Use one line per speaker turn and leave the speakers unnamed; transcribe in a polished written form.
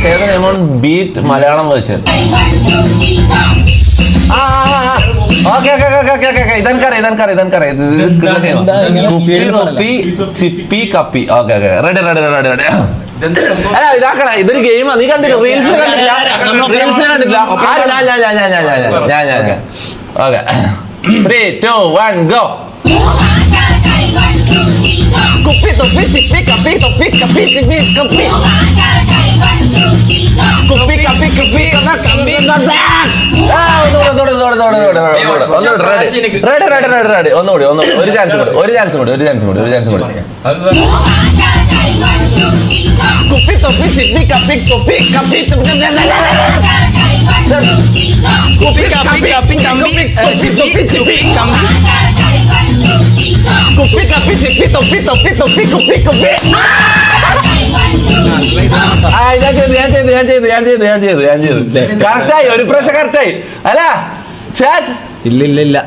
say the name on beat Malayalam version. Okay. Idan kare. Kuppi, chippi, kappi. Okay. Ready. അല്ല ഇതാക്കണ ഇതൊരു ഗെയിമാ. നീ കണ്ടില്ല? റീൽസ് കണ്ടില്ല? ഞാൻ ഓക്കെ 3, 2, 1 go. കുപ്പി തൊപ്പി ചിപ്പി കപ്പി തൊപ്പി കപ്പി ചിപ്പി കപ്പി കുപ്പി കപ്പി കുപ്പി റെഡി. ഒന്നുകൂടി ഒരു ചാൻസ് കൂടി. കുപ്പി തൊപ്പി ചിപ്പി കപ്പി കുപ്പി കപ്പി കുപ്പി കപ്പി ചിപ്പി കുപ്പി കപ്പി ചിപ്പി തൊപ്പി കുപ്പി ഞാൻ ചെയ്തു കറക്റ്റായി. ഒരു പ്രാവശ്യം കറക്റ്റായി. അല്ല ചാറ്റ് ഇല്ല